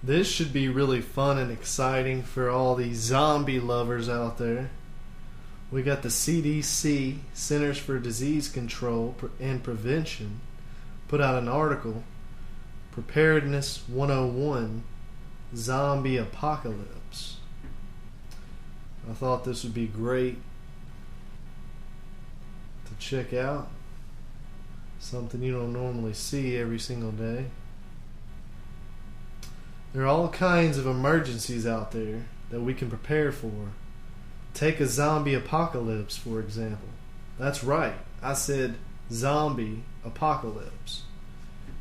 This should be really fun and exciting for all the zombie lovers out there. We got the CDC, Centers for Disease Control and Prevention, put out an article, Preparedness 101, Zombie Apocalypse. I thought this would be great to check out. Something you don't normally see every single day. There are all kinds of emergencies out there that we can prepare for. Take a zombie apocalypse, for example. That's right, I said zombie apocalypse.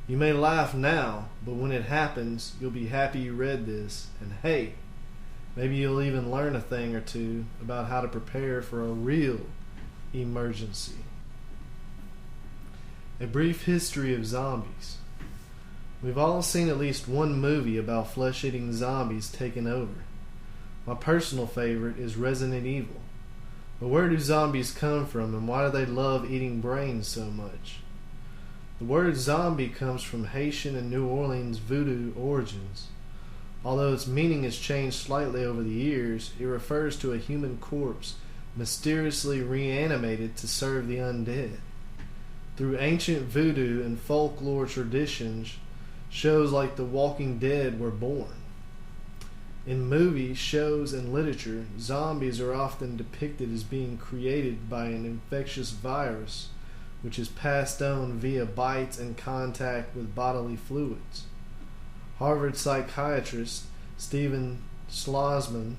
You may laugh now, but when it happens, you'll be happy you read this. And hey, maybe you'll even learn a thing or two about how to prepare for a real emergency. A brief history of zombies. We've all seen at least one movie about flesh-eating zombies taking over. My personal favorite is Resident Evil. But where do zombies come from, and why do they love eating brains so much? The word zombie comes from Haitian and New Orleans voodoo origins. Although its meaning has changed slightly over the years, it refers to a human corpse mysteriously reanimated to serve the undead. Through ancient voodoo and folklore traditions, shows like The Walking Dead were born. In movies, shows, and literature, zombies are often depicted as being created by an infectious virus, which is passed on via bites and contact with bodily fluids. Harvard psychiatrist Stephen Schwarzman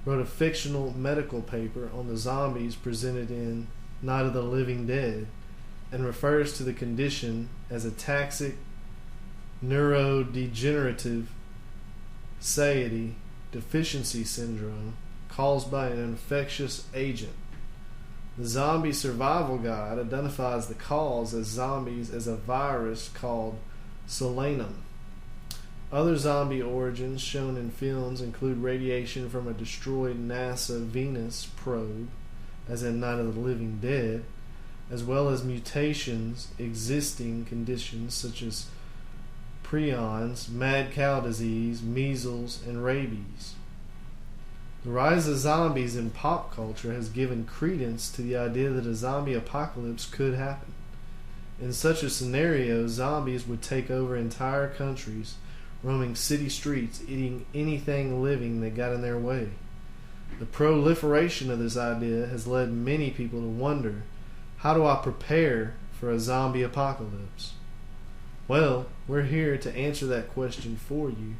wrote a fictional medical paper on the zombies presented in Night of the Living Dead, and refers to the condition as ataxic neurodegenerative satiety deficiency syndrome caused by an infectious agent. The Zombie Survival Guide identifies the cause as zombies as a virus called solanum. Other zombie origins shown in films include radiation from a destroyed NASA Venus probe, as in Night of the Living Dead, as well as mutations existing conditions such as prions, mad cow disease, measles, and rabies. The rise of zombies in pop culture has given credence to the idea that a zombie apocalypse could happen. In such a scenario, zombies would take over entire countries, roaming city streets, eating anything living that got in their way. The proliferation of this idea has led many people to wonder, how do I prepare for a zombie apocalypse? Well, we're here to answer that question for you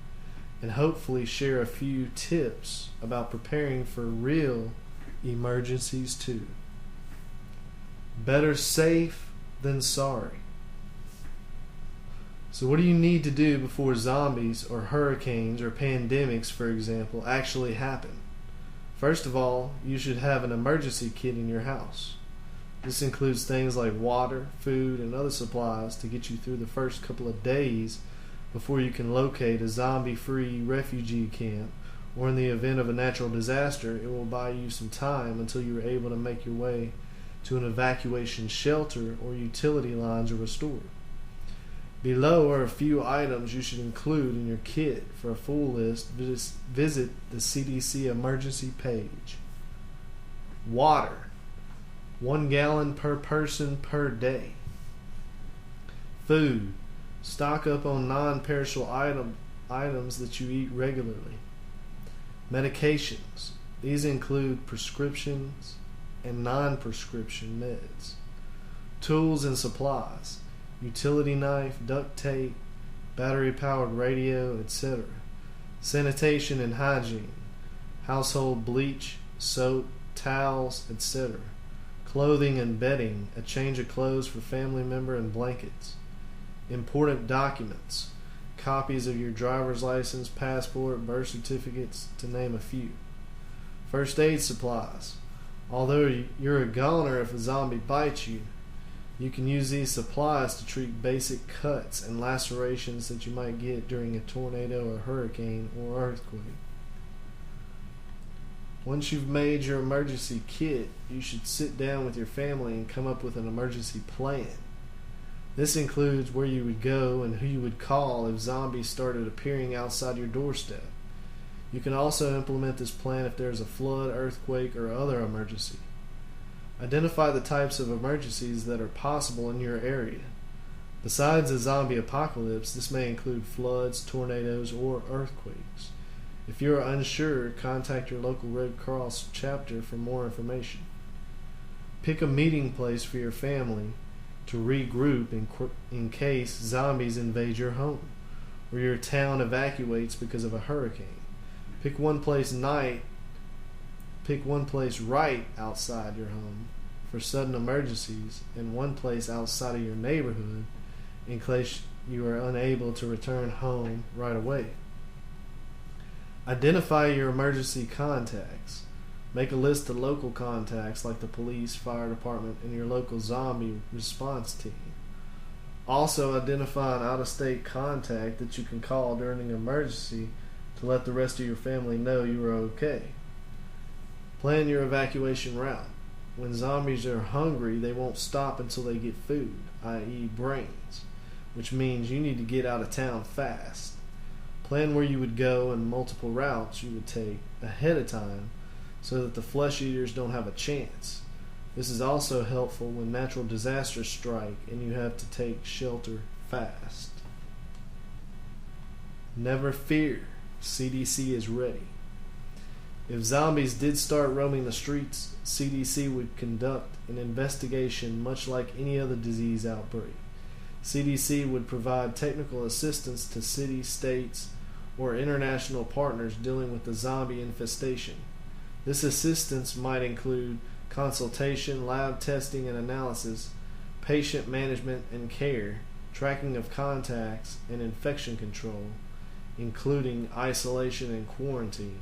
and hopefully share a few tips about preparing for real emergencies too. Better safe than sorry. So what do you need to do before zombies or hurricanes or pandemics, for example, actually happen? First of all, you should have an emergency kit in your house. This includes things like water, food, and other supplies to get you through the first couple of days before you can locate a zombie-free refugee camp, or in the event of a natural disaster, it will buy you some time until you are able to make your way to an evacuation shelter or utility lines are restored. Below are a few items you should include in your kit. For a full list, visit the CDC emergency page. Water. 1 gallon per person per day. Food. Stock up on non-perishable items that you eat regularly. Medications. These include prescriptions and non-prescription meds. Tools and supplies. Utility knife, duct tape, battery-powered radio, etc. Sanitation and hygiene. Household bleach, soap, towels, etc. Clothing and bedding, a change of clothes for family member, and blankets. Important documents, copies of your driver's license, passport, birth certificates, to name a few. First aid supplies. Although you're a goner if a zombie bites you, you can use these supplies to treat basic cuts and lacerations that you might get during a tornado or hurricane or earthquake. Once you've made your emergency kit, you should sit down with your family and come up with an emergency plan. This includes where you would go and who you would call if zombies started appearing outside your doorstep. You can also implement this plan if there is a flood, earthquake, or other emergency. Identify the types of emergencies that are possible in your area. Besides a zombie apocalypse, this may include floods, tornadoes, or earthquakes. If you are unsure, contact your local Red Cross chapter for more information. Pick a meeting place for your family to regroup in case zombies invade your home or your town evacuates because of a hurricane. Pick one place right outside your home for sudden emergencies and one place outside of your neighborhood in case you are unable to return home right away. Identify your emergency contacts. Make a list of local contacts like the police, fire department, and your local zombie response team. Also identify an out-of-state contact that you can call during an emergency to let the rest of your family know you are okay. Plan your evacuation route. When zombies are hungry, they won't stop until they get food, i.e. brains, which means you need to get out of town fast. Plan where you would go and multiple routes you would take ahead of time so that the flesh eaters don't have a chance. This is also helpful when natural disasters strike and you have to take shelter fast. Never fear, CDC is ready. If zombies did start roaming the streets, CDC would conduct an investigation much like any other disease outbreak. CDC would provide technical assistance to cities, states, or international partners dealing with the zombie infestation. This assistance might include consultation, lab testing and analysis, patient management and care, tracking of contacts, and infection control, including isolation and quarantine.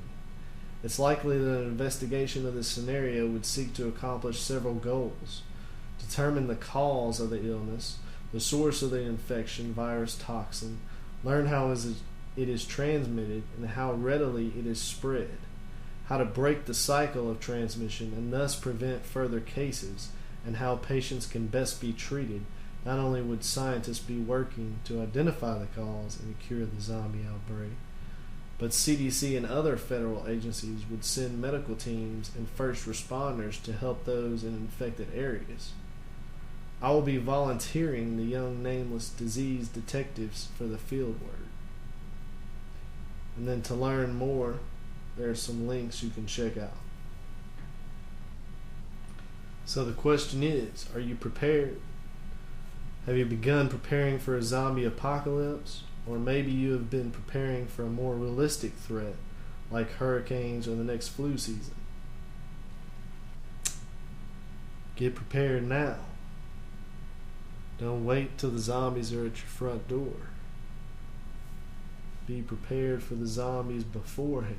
It's likely that an investigation of this scenario would seek to accomplish several goals: determine the cause of the illness, the source of the infection, virus, toxin, learn how it is transmitted and how readily it is spread, how to break the cycle of transmission and thus prevent further cases, and how patients can best be treated. Not only would scientists be working to identify the cause and cure the zombie outbreak, but CDC and other federal agencies would send medical teams and first responders to help those in infected areas. I will be volunteering the young nameless disease detectives for the field work. And then to learn more, there are some links you can check out. So the question is, are you prepared? Have you begun preparing for a zombie apocalypse? Or maybe you have been preparing for a more realistic threat, like hurricanes or the next flu season. Get prepared now. Don't wait till the zombies are at your front door. Be prepared for the zombies beforehand.